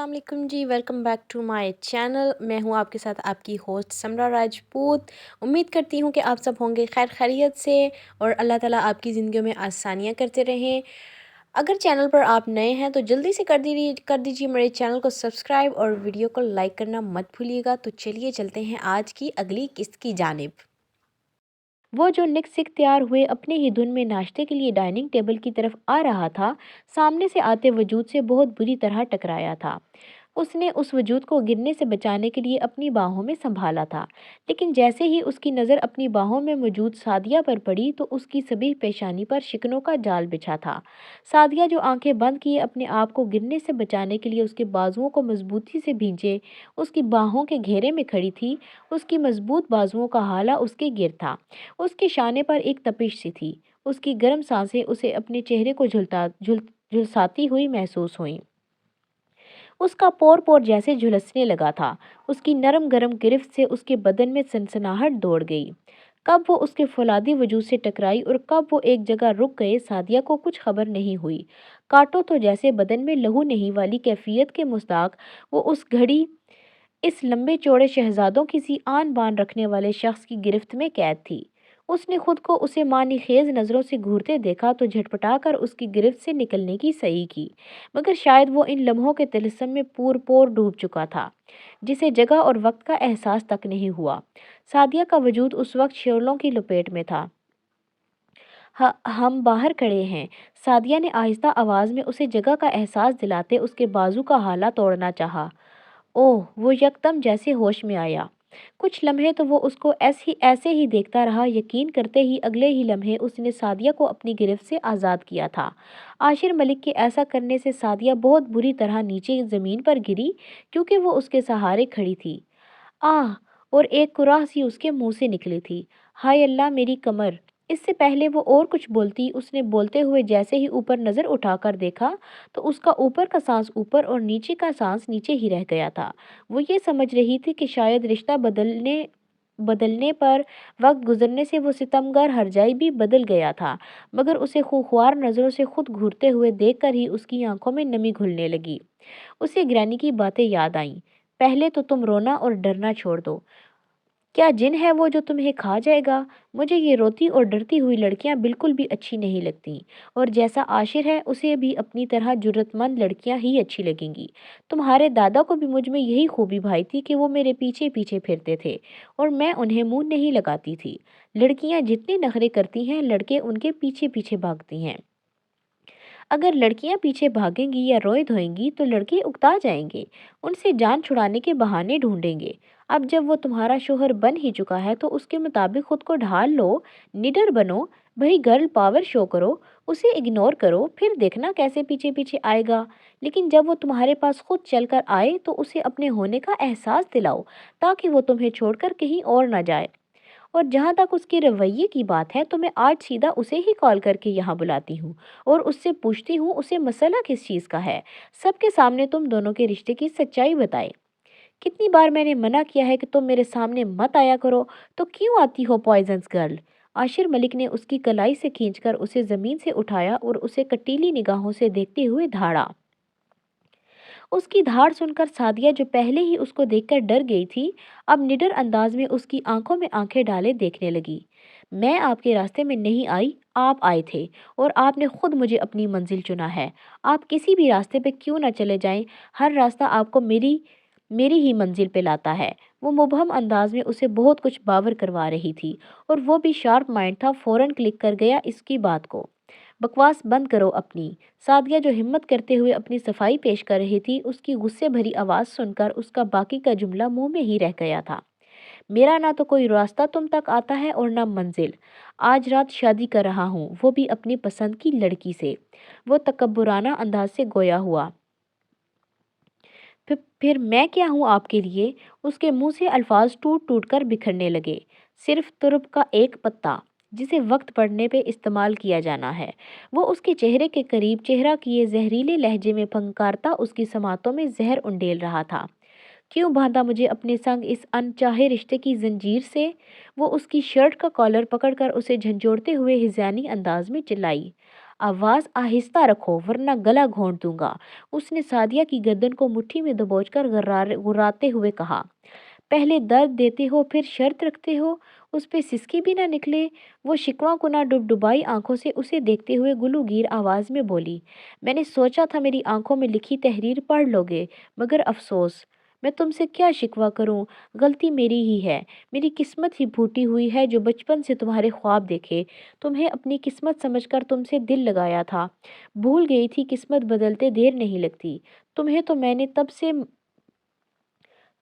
अस्सलाम वालेकुम जी, welcome back to my channel. मैं हूं आपके साथ आपकी होस्ट समरा राजपूत। उम्मीद करती हूं कि आप सब होंगे खैर खैरियत से और अल्लाह ताला आपकी ज़िंदगी में आसानियां करते रहें। अगर चैनल पर आप नए हैं तो जल्दी से कर दीजिए मेरे चैनल को सब्सक्राइब और वीडियो को लाइक करना मत भूलिएगा। तो चलिए चलते हैं आज की अगली किस्त की जानिब। वो जो निक सिक तैयार हुए अपने ही धुन में नाश्ते के लिए डाइनिंग टेबल की तरफ आ रहा था, सामने से आते वजूद से बहुत बुरी तरह टकराया था। उसने उस वजूद को गिरने से बचाने के लिए अपनी बाहों में संभाला था, लेकिन जैसे ही उसकी नज़र अपनी बाहों में मौजूद सादिया पर पड़ी तो उसकी सभी पेशानी पर शिकनों का जाल बिछा था। सादिया जो आंखें बंद किए अपने आप को गिरने से बचाने के लिए उसके बाजुओं को मजबूती से भींचे उसकी बाहों के घेरे में खड़ी थी। उसकी मजबूत बाजुओं का हाला उसके गिर था। उसके शाने पर एक तपिश सी थी। उसकी गर्म सांसें उसे अपने चेहरे को झुलसाती हुई महसूस हुईं। उसका पोर पोर जैसे झुलसने लगा था। उसकी नरम गरम गिरफ्त से उसके बदन में सनसनाहट दौड़ गई। कब वो उसके फौलादी वजूद से टकराई और कब वो एक जगह रुक गए, सादिया को कुछ खबर नहीं हुई। काटो तो जैसे बदन में लहू नहीं वाली कैफियत के मुस्ताक वो उस घड़ी इस लंबे चौड़े शहजादों की सी आन बान रखने वाले शख्स की गिरफ्त में कैद थी। उसने खुद को उसे मानी खेज नजरों से घूरते देखा तो झटपटा कर उसकी गिरफ्त से निकलने की सही की, मगर शायद वो इन लम्हों के तिलिस्म में पूर पोर डूब चुका था, जिसे जगह और वक्त का एहसास तक नहीं हुआ। सादिया का वजूद उस वक्त शोलों की लपेट में था। हम बाहर खड़े हैं। सादिया ने आहिस्ता आवाज में उसे जगह का एहसास दिलाते उसके बाजू का हाला तोड़ना चाहा। ओह! वो यकदम जैसे होश में आया। कुछ लम्हे तो वो उसको ऐसे ही देखता रहा, यकीन करते ही अगले ही लम्हे उसने सादिया को अपनी गिरफ्त से आज़ाद किया था। आशिर मलिक के ऐसा करने से सादिया बहुत बुरी तरह नीचे ज़मीन पर गिरी, क्योंकि वो उसके सहारे खड़ी थी। आह! और एक कुराह सी उसके मुंह से निकली थी। हाय अल्लाह, मेरी कमर! इससे पहले वो और कुछ बोलती, उसने बोलते हुए जैसे ही ऊपर नजर उठाकर देखा तो उसका ऊपर का सांस ऊपर और नीचे का सांस नीचे ही रह गया था। वो ये समझ रही थी कि शायद रिश्ता बदलने बदलने पर वक्त गुजरने से वो सितमगर हरजाई भी बदल गया था, मगर उसे खूंखार नजरों से खुद घूरते हुए देखकर ही उसकी आंखों में नमी घुलने लगी। उसे ग्रैनी की बातें याद आईं। पहले तो तुम रोना और डरना छोड़ दो। क्या जिन है वो जो तुम्हें खा जाएगा? मुझे ये रोती और डरती हुई लड़कियां बिल्कुल भी अच्छी नहीं लगती, और जैसा आशिर है उसे भी अपनी तरह जुर्रतमंद लड़कियां ही अच्छी लगेंगी। तुम्हारे दादा को भी मुझ में यही खूबी भाई थी कि वो मेरे पीछे पीछे फिरते थे और मैं उन्हें मुंह नहीं लगाती थी। लड़कियां जितने नखरे करती हैं, लड़के उनके पीछे पीछे भागती हैं। अगर लड़कियां पीछे भागेंगी या रोए धोएंगी तो लड़के उकता जाएंगे, उनसे जान छुड़ाने के बहाने ढूंढेंगे। अब जब वो तुम्हारा शोहर बन ही चुका है तो उसके मुताबिक खुद को ढाल लो, निडर बनो, भाई गर्ल पावर शो करो, उसे इग्नोर करो, फिर देखना कैसे पीछे पीछे आएगा। लेकिन जब वो तुम्हारे पास खुद चलकर आए तो उसे अपने होने का एहसास दिलाओ, ताकि वो तुम्हें छोड़कर कहीं और ना जाए। और जहाँ तक उसके रवैये की बात है तो मैं आज सीधा उसे ही कॉल करके यहाँ बुलाती हूँ और उससे पूछती हूँ उसे मसला किस चीज़ का है। सबके सामने तुम दोनों के रिश्ते की सच्चाई बताए। कितनी बार मैंने मना किया है कि तुम मेरे सामने मत आया करो, तो क्यों आती हो पॉइजन्स गर्ल? आशिर मलिक ने उसकी कलाई से खींचकर उसे जमीन से उठाया और उसे कटीली निगाहों से देखते हुए धाड़ा। उसकी धाड़ सुनकर सादिया, जो पहले ही उसको देखकर डर गई थी, अब निडर अंदाज में उसकी आंखों में आंखें डाले देखने लगी। मैं आपके रास्ते में नहीं आई, आप आए थे, और आपने खुद मुझे अपनी मंजिल चुना है। आप किसी भी रास्ते पे क्यों ना चले जाएं, हर रास्ता आपको मेरी मेरी ही मंजिल पे लाता है। वो मुबहम अंदाज में उसे बहुत कुछ बावर करवा रही थी, और वो भी शार्प माइंड था, फौरन क्लिक कर गया इसकी बात को। बकवास बंद करो अपनी। सादिया, जो हिम्मत करते हुए अपनी सफाई पेश कर रही थी, उसकी गुस्से भरी आवाज़ सुनकर उसका बाकी का जुमला मुंह में ही रह गया था। मेरा ना तो कोई रास्ता तुम तक आता है और ना मंजिल। आज रात शादी कर रहा हूँ, वो भी अपनी पसंद की लड़की से। वो तकब्बुराना अंदाज से गोया हुआ। फिर मैं क्या हूँ आपके लिए? उसके मुंह से अल्फाज टूट टूट कर बिखरने लगे। सिर्फ तुरब का एक पत्ता, जिसे वक्त पड़ने पे इस्तेमाल किया जाना है। वो उसके चेहरे के करीब चेहरा किए जहरीले लहजे में फंकारता उसकी समातों में जहर उंडेल रहा था। क्यों बांधा मुझे अपने संग इस अनचाहे रिश्ते की जंजीर से? वो उसकी शर्ट का कॉलर पकड़कर उसे झंझोड़ते हुए हिजानी अंदाज में चिल्लाई। आवाज़ आहिस्ता रखो वरना गला घोंट दूंगा। उसने सादिया की गर्दन को मुट्ठी में दबोचकर गुर्राते हुए कहा। पहले दर्द देते हो फिर शर्त रखते हो। उस पे सिसकी भी ना निकले। वो शिकवा कुना डुबडुबाई आंखों से उसे देखते हुए गुलूगीर आवाज में बोली, मैंने सोचा था मेरी आंखों में लिखी तहरीर पढ़ लोगे, मगर अफसोस। मैं तुमसे क्या शिकवा करूं? गलती मेरी ही है। मेरी किस्मत ही फूटी हुई है जो बचपन से तुम्हारे ख्वाब देखे, तुम्हें अपनी किस्मत समझकर तुमसे दिल लगाया था। भूल गई थी किस्मत बदलते देर नहीं लगती। तुम्हें तो मैंने तब से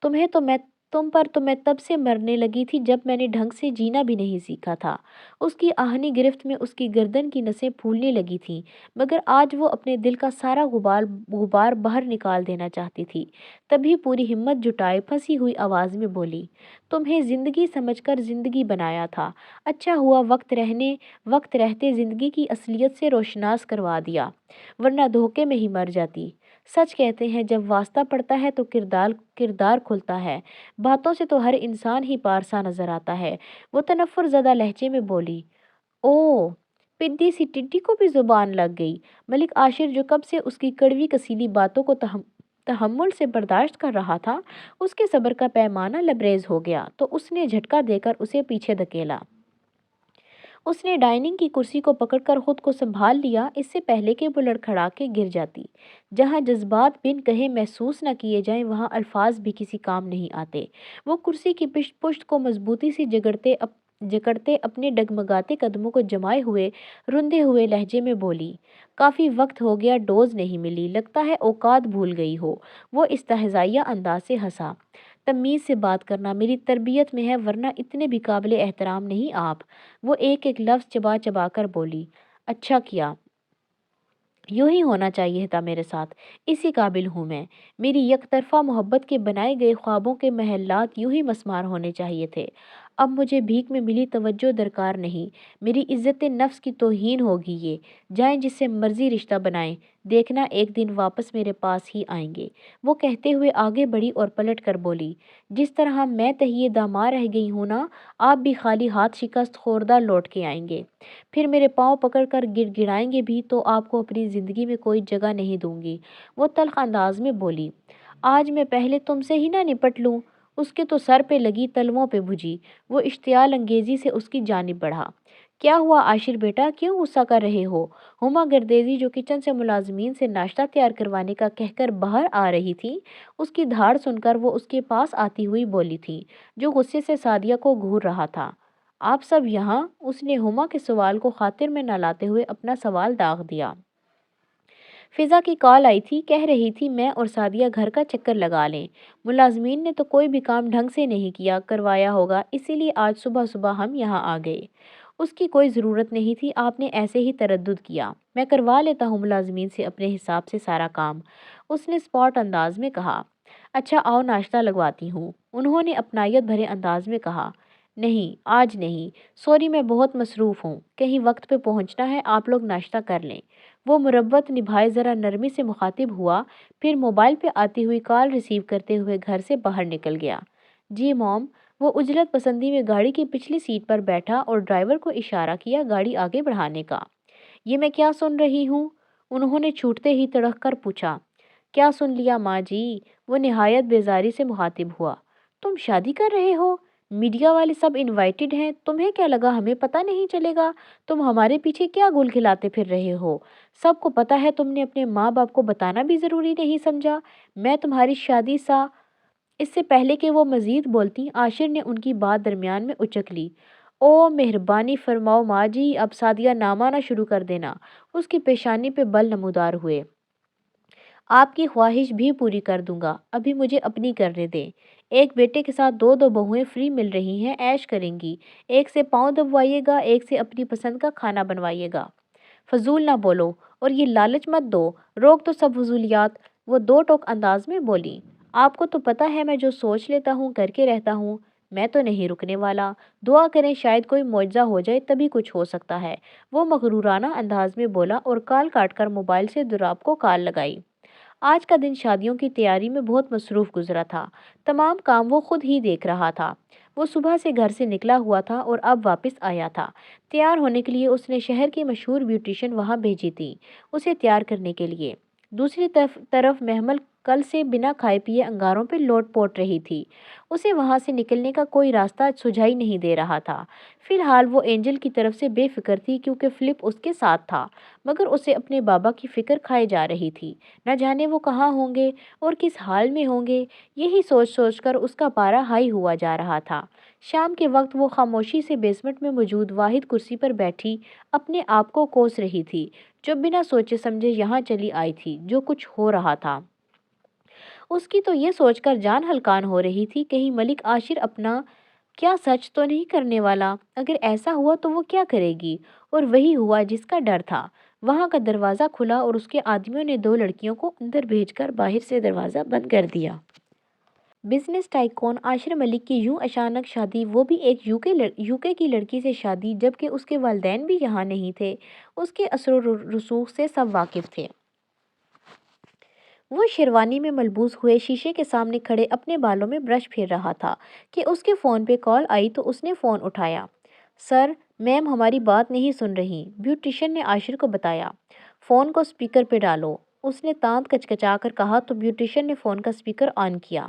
तुम्हें तो मैं तुम पर तो मैं तब से मरने लगी थी जब मैंने ढंग से जीना भी नहीं सीखा था। उसकी आहनी गिरफ्त में उसकी गर्दन की नसें फूलने लगी थीं, मगर आज वो अपने दिल का सारा गुबार गुबार बाहर निकाल देना चाहती थी। तभी पूरी हिम्मत जुटाए फंसी हुई आवाज में बोली, तुम्हें जिंदगी समझकर जिंदगी बनाया था। अच्छा हुआ वक्त रहते जिंदगी की असलियत से रोशनास करवा दिया, वरना धोखे में ही मर जाती। सच कहते हैं जब वास्ता पड़ता है तो किरदार किरदार खुलता है। बातों से तो हर इंसान ही पारसा नजर आता है। वो तनफ्फुर ज़दा लहजे में बोली। ओ, पिद्दी सी टिड्डी को भी जुबान लग गई। मलिक आशिर जो कब से उसकी कड़वी कसीली बातों को तहम्मुल से बर्दाश्त कर रहा था, उसके सब्र का पैमाना लबरेज हो गया तो उसने झटका देकर उसे पीछे धकेला। उसने डाइनिंग की कुर्सी को पकड़कर खुद को संभाल लिया, इससे पहले कि वो लड़खड़ा के गिर जाती। जहाँ जज्बात बिन कहे महसूस न किए जाएं वहाँ अल्फाज भी किसी काम नहीं आते। वो कुर्सी की पुश्त को मजबूती से जकड़ते अपने डगमगाते कदमों को जमाए हुए रुंधे हुए लहजे में बोली, काफ़ी वक्त हो गया डोज नहीं मिली, लगता है औकात भूल गई हो। वो इस्तहज़ाइया अंदाज से हंसा। तमीज़ से बात करना मेरी तरबियत में है, वरना इतने भी काबिल एहतराम नहीं आप। वो एक एक लफ्ज़ चबा चबा कर बोली, अच्छा किया, यूं ही होना चाहिए था मेरे साथ। इसी काबिल हूँ मैं। मेरी यकतरफा मोहब्बत के बनाए गए ख्वाबों के महल्लात यूं ही मस्मार होने चाहिए थे। अब मुझे भीख में मिली तवज्जो दरकार नहीं। मेरी इज्जत नफ्स की तौहीन होगी ये। जाएं जिससे मर्जी रिश्ता बनाएं, देखना एक दिन वापस मेरे पास ही आएंगे। वो कहते हुए आगे बढ़ी और पलट कर बोली, जिस तरह मैं तहिए दामा रह गई हूँ ना, आप भी खाली हाथ शिकस्त खोरदा लौट के आएंगे। फिर मेरे पाँव पकड़कर गिड़गिड़ाएंगे भी तो आपको अपनी ज़िंदगी में कोई जगह नहीं दूंगी। वो तल्ख अंदाज में बोली, आज मैं पहले तुमसे ही ना निपट लूं। उसके तो सर पे लगी तलवों पे भुजी। वो इश्तियाल अंगेजी से उसकी जानिब बढ़ा। क्या हुआ आशिर बेटा, क्यों गुस्सा कर रहे हो? हुमा गर्देजी जो किचन से मुलाजमीन से नाश्ता तैयार करवाने का कहकर बाहर आ रही थी, उसकी धाड़ सुनकर वो उसके पास आती हुई बोली थी, जो गुस्से से सादिया को घूर रहा था। आप सब यहाँ? उसने हुमा के सवाल को खातिर में न लाते हुए अपना सवाल दाग दिया। फिजा की कॉल आई थी, कह रही थी मैं और सादिया घर का चक्कर लगा लें। मुलाजमीन ने तो कोई भी काम ढंग से नहीं करवाया होगा, इसीलिए आज सुबह सुबह हम यहाँ आ गए। उसकी कोई ज़रूरत नहीं थी, आपने ऐसे ही तरद्दुद किया। मैं करवा लेता हूँ मुलाजमीन से अपने हिसाब से सारा काम, उसने स्पॉट अंदाज में कहा। अच्छा आओ नाश्ता लगवाती हूँ, उन्होंने अपनायत भरे अंदाज में कहा। नहीं आज नहीं, सॉरी मैं बहुत मसरूफ़ हूँ, कहीं वक्त पे पहुँचना है, आप लोग नाश्ता कर लें। वो मुरब्बत निभाए ज़रा नरमी से मुखातिब हुआ, फिर मोबाइल पे आती हुई कॉल रिसीव करते हुए घर से बाहर निकल गया। जी मॉम। वो उजलत पसंदी में गाड़ी की पिछली सीट पर बैठा और ड्राइवर को इशारा किया गाड़ी आगे बढ़ाने का। ये मैं क्या सुन रही हूँ? उन्होंने छूटते ही तड़क कर पूछा। क्या सुन लिया माँ जी? वो निहायत बेजारी से मुखातिब हुआ। तुम शादी कर रहे हो? मीडिया वाले सब इनवाइटेड हैं, तुम्हें क्या लगा हमें पता नहीं चलेगा? तुम हमारे पीछे क्या गुल खिलाते फिर रहे हो? सबको पता है, तुमने अपने माँ बाप को बताना भी ज़रूरी नहीं समझा। मैं तुम्हारी शादी सा। इससे पहले कि वो मज़ीद बोलती, आशिर ने उनकी बात दरमियान में उचक ली। ओ मेहरबानी फरमाओ माँ जी, अब सादिया नामा ना शुरू कर देना। उसकी पेशानी पे बल नमूदार हुए। आपकी ख्वाहिश भी पूरी कर दूंगा, अभी मुझे अपनी करने दें। एक बेटे के साथ दो दो बहुएं फ्री मिल रही हैं, ऐश करेंगी। एक से पाँव दबवाइएगा, एक से अपनी पसंद का खाना बनवाइएगा। फजूल ना बोलो और ये लालच मत दो, रोक तो सब फजूलियात। वो दो टोक अंदाज में बोली। आपको तो पता है मैं जो सोच लेता हूँ करके रहता हूँ। मैं तो नहीं रुकने वाला। दुआ करें शायद कोई मुआवजा हो जाए, तभी कुछ हो सकता है। वो मगरूराना अंदाज में बोला और कॉल काटकर मोबाइल से दुराब को कॉल लगाई। आज का दिन शादियों की तैयारी में बहुत मसरूफ़ गुजरा था। तमाम काम वो खुद ही देख रहा था। وہ صبح سے گھر سے نکلا ہوا تھا اور اب واپس آیا تھا۔ تیار ہونے کے لیے اس نے شہر کی مشہور بیوٹیشن وہاں بھیجی تھی اسے تیار کرنے کے لیے۔ دوسری طرف محمل کل سے بنا کھائے پیے انگاروں پہ لوٹ پوٹ رہی تھی۔ اسے وہاں سے نکلنے کا کوئی راستہ سجھائی نہیں دے رہا تھا۔ فی الحال وہ اینجل کی طرف سے بے فکر تھی کیونکہ فلپ اس کے ساتھ تھا، مگر اسے اپنے بابا کی فکر کھائے جا رہی تھی۔ نہ جانے وہ کہاں ہوں گے اور کس حال میں ہوں گے، یہی سوچ سوچ کر اس کا پارا ہائی ہوا جا رہا تھا۔ شام کے وقت وہ خاموشی سے بیسمنٹ میں موجود واحد کرسی پر بیٹھی اپنے آپ کو کوس رہی تھی جو بنا سوچے سمجھے یہاں چلی آئی تھی۔ جو کچھ ہو رہا تھا اس کی تو یہ سوچ کر جان ہلکان ہو رہی تھی، کہیں ملک عاشر اپنا کیا سچ تو نہیں کرنے والا؟ اگر ایسا ہوا تو وہ کیا کرے گی؟ اور وہی ہوا جس کا ڈر تھا۔ وہاں کا دروازہ کھلا اور اس کے آدمیوں نے 2 لڑکیوں کو اندر بھیج کر باہر سے دروازہ بند کر دیا۔ بزنس ٹائکون عاشر ملک کی یوں اچانک شادی، وہ بھی ایک یوکے کی لڑکی سے شادی، جبکہ اس کے والدین بھی یہاں نہیں تھے، اس کے اثر و رسوخ سے سب واقف تھے۔ وہ شیروانی میں ملبوس ہوئے شیشے کے سامنے کھڑے اپنے بالوں میں برش پھیر رہا تھا کہ اس کے فون پہ کال آئی تو اس نے فون اٹھایا۔ سر، میم ہماری بات نہیں سن رہی، بیوٹیشن نے عاشر کو بتایا۔ فون کو سپیکر پہ ڈالو، اس نے دانت کچکچا کر کہا تو بیوٹیشن نے فون کا سپیکر آن کیا۔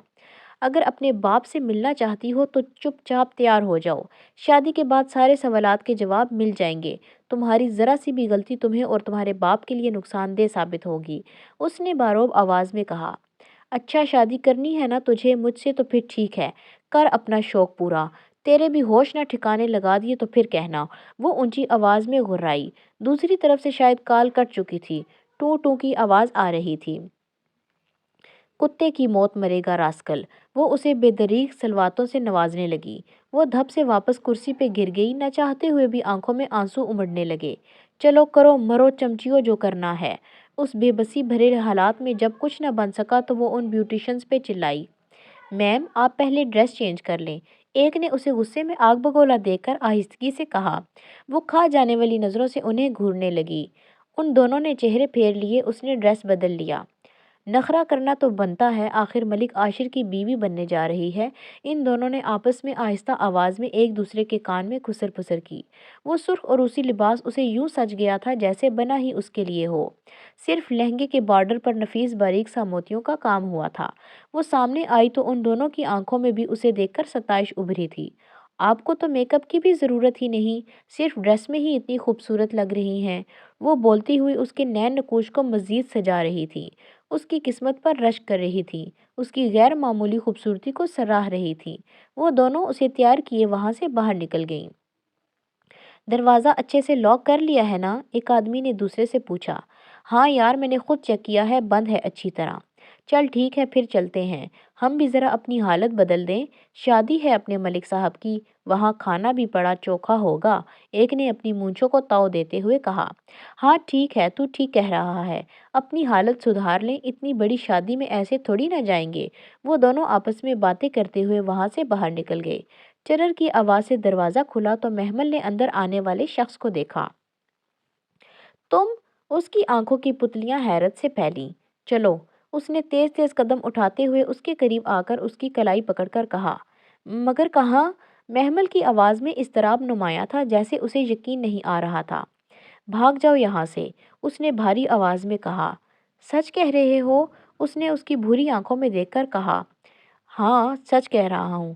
اگر اپنے باپ سے ملنا چاہتی ہو تو چپ چاپ تیار ہو جاؤ، شادی کے بعد سارے سوالات کے جواب مل جائیں گے، تمہاری ذرا سی بھی غلطی تمہیں اور تمہارے باپ کے لیے نقصان دہ ثابت ہوگی، اس نے باروب آواز میں کہا۔ اچھا شادی کرنی ہے نا تجھے مجھ سے تو پھر ٹھیک ہے، کر اپنا شوق پورا، تیرے بھی ہوش نہ ٹھکانے لگا دیے تو پھر کہنا، وہ اونچی آواز میں گھرائی۔ دوسری طرف سے شاید کال کٹ چکی تھی، ٹوں ٹوں کی آواز آ رہی تھی۔ کتے کی موت مرے گا راسکل، وہ اسے بے دریغ سلواتوں سے نوازنے لگی۔ وہ دھپ سے واپس کرسی پہ گر گئی، نہ چاہتے ہوئے بھی آنکھوں میں آنسو امڑنے لگے۔ چلو کرو مرو چمچیوں جو کرنا ہے۔ اس بے بسی بھرے حالات میں جب کچھ نہ بن سکا تو وہ ان بیوٹیشنز پہ چلائی۔ میم آپ پہلے ڈریس چینج کر لیں، ایک نے اسے غصے میں آگ بگولا دیکھ کر آہستگی سے کہا۔ وہ کھا جانے والی نظروں سے انہیں گھورنے لگی۔ ان دونوں نے چہرے پھیر لیے، اس نے ڈریس بدل لیا۔ نخرہ کرنا تو بنتا ہے، آخر ملک عاشر کی بیوی بننے جا رہی ہے، ان دونوں نے آپس میں آہستہ آواز میں ایک دوسرے کے کان میں کھسر پھسر کی۔ وہ سرخ اور روسی لباس اسے یوں سج گیا تھا جیسے بنا ہی اس کے لیے ہو، صرف لہنگے کے بارڈر پر نفیس باریک سا موتیوں کا کام ہوا تھا۔ وہ سامنے آئی تو ان دونوں کی آنکھوں میں بھی اسے دیکھ کر ستائش ابھری تھی۔ آپ کو تو میک اپ کی بھی ضرورت ہی نہیں، صرف ڈریس میں ہی اتنی خوبصورت لگ رہی ہیں، وہ بولتی ہوئی اس کے نین نقوش کو مزید سجا رہی تھی، اس کی قسمت پر رشک کر رہی تھی، اس کی غیر معمولی خوبصورتی کو سراہ رہی تھی۔ وہ دونوں اسے تیار کیے وہاں سے باہر نکل گئیں۔ دروازہ اچھے سے لاک کر لیا ہے نا؟ ایک آدمی نے دوسرے سے پوچھا۔ ہاں یار میں نے خود چیک کیا ہے، بند ہے اچھی طرح۔ چل ٹھیک ہے پھر چلتے ہیں، ہم بھی ذرا اپنی حالت بدل دیں، شادی ہے اپنے ملک صاحب کی، وہاں کھانا بھی بڑا چوکھا ہوگا، ایک نے اپنی مونچھوں کو تاؤ دیتے ہوئے کہا۔ ہاں ٹھیک ہے، تو ٹھیک کہہ رہا ہے، اپنی حالت سدھار لیں، اتنی بڑی شادی میں ایسے تھوڑی نہ جائیں گے۔ وہ دونوں آپس میں باتیں کرتے ہوئے وہاں سے باہر نکل گئے۔ چرر کی آواز سے دروازہ کھلا تو محمل نے اندر آنے والے شخص کو دیکھا۔ تم؟ اس کی آنکھوں کی پتلیاں حیرت سے پھیلیں۔ چلو، اس نے تیز تیز قدم اٹھاتے ہوئے اس کے قریب آ کر اس کی کلائی پکڑ کر کہا۔ مگر کہاں؟ محمل کی آواز میں اضطراب نمایاں تھا جیسے اسے یقین نہیں آ رہا تھا۔ بھاگ جاؤ یہاں سے، اس نے بھاری آواز میں کہا۔ سچ کہہ رہے ہو؟ اس نے اس کی بھوری آنکھوں میں دیکھ کر کہا۔ ہاں سچ کہہ رہا ہوں،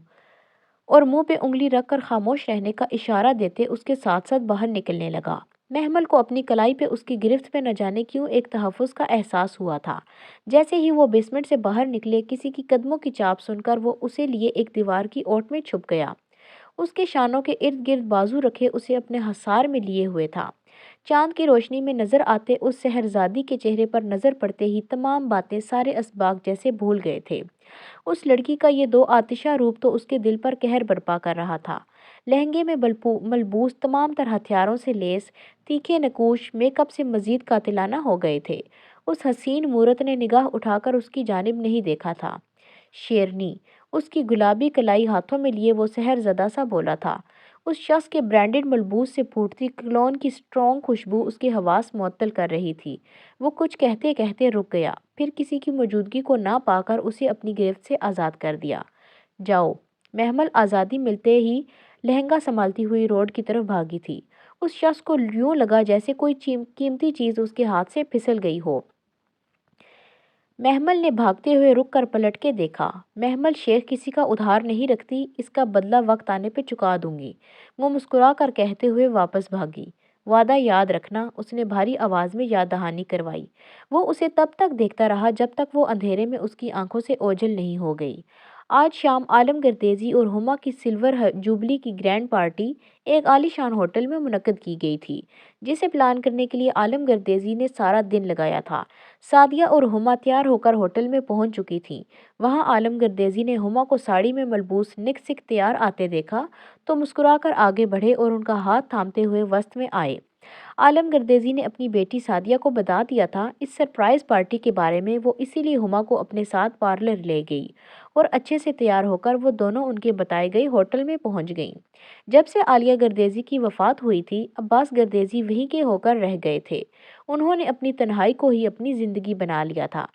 اور منہ پہ انگلی رکھ کر خاموش رہنے کا اشارہ دیتے اس کے ساتھ ساتھ باہر نکلنے لگا۔ محمل کو اپنی کلائی پہ اس کی گرفت پہ نہ جانے کیوں ایک تحفظ کا احساس ہوا تھا۔ جیسے ہی وہ بیسمنٹ سے باہر نکلے، کسی کی قدموں کی چاپ سن کر وہ اسے لیے ایک دیوار کی اوٹ میں چھپ گیا۔ اس کے شانوں کے ارد گرد بازو رکھے اسے اپنے حصار میں لیے ہوئے تھا۔ چاند کی روشنی میں نظر آتے اس شہرزادی کے چہرے پر نظر پڑتے ہی تمام باتیں سارے اسباق جیسے بھول گئے تھے۔ اس لڑکی کا یہ 2 آتشہ روپ تو اس کے دل پر قہر برپا کر رہا تھا۔ لہنگے میں ملبوس، تمام تر ہتھیاروں سے لیس، تیکھے نقوش، میک اپ سے مزید قاتلانہ ہو گئے تھے۔ اس حسین مورت نے نگاہ اٹھا کر اس کی جانب نہیں دیکھا تھا۔ شیرنی، اس کی گلابی کلائی ہاتھوں میں لیے وہ سحر زدہ سا بولا تھا۔ اس شخص کے برانڈڈ ملبوس سے پھوٹتی کلون کی سٹرونگ خوشبو اس کے حواس معطل کر رہی تھی۔ وہ کچھ کہتے کہتے رک گیا، پھر کسی کی موجودگی کو نہ پا کر اسے اپنی گرفت سے آزاد کر دیا۔ جاؤ، محمل آزادی ملتے ہی لہنگا سنبھالتی ہوئی روڈ کی طرف بھاگی تھی۔ اس شخص کو یوں لگا جیسے کوئی قیمتی چیز اس کے ہاتھ سے پھسل گئی ہو۔ محمل نے بھاگتے ہوئے رک کر پلٹ کے دیکھا۔ محمل شیخ کسی کا ادھار نہیں رکھتی، اس کا بدلہ وقت آنے پہ چکا دوں گی، وہ مسکرا کر کہتے ہوئے واپس بھاگی۔ وعدہ یاد رکھنا، اس نے بھاری آواز میں یاد دہانی کروائی۔ وہ اسے تب تک دیکھتا رہا جب تک وہ اندھیرے میں اس کی آنکھوں سے اوجھل نہیں ہو گئی۔ آج شام عالم گردیزی اور ہما کی سلور جوبلی کی گرینڈ پارٹی ایک عالی شان ہوٹل میں منعقد کی گئی تھی، جسے پلان کرنے کے لیے عالم گردیزی نے سارا دن لگایا تھا۔ سعدیہ اور ہما تیار ہو کر ہوٹل میں پہنچ چکی تھیں۔ وہاں عالم گردیزی نے ہما کو ساڑی میں ملبوس نک سک تیار آتے دیکھا تو مسکرا کر آگے بڑھے اور ان کا ہاتھ تھامتے ہوئے وسط میں آئے۔ عالم گردیزی نے اپنی بیٹی سعدیہ کو بتا دیا تھا اس سرپرائز پارٹی کے بارے میں، وہ اسی لیے ہما کو اپنے ساتھ پارلر لے گئی اور اچھے سے تیار ہو کر وہ دونوں ان کے بتائے گئے ہوٹل میں پہنچ گئیں۔ جب سے عالیہ گردیزی کی وفات ہوئی تھی، عباس گردیزی وہیں کے ہو کر رہ گئے تھے۔ انہوں نے اپنی تنہائی کو ہی اپنی زندگی بنا لیا تھا۔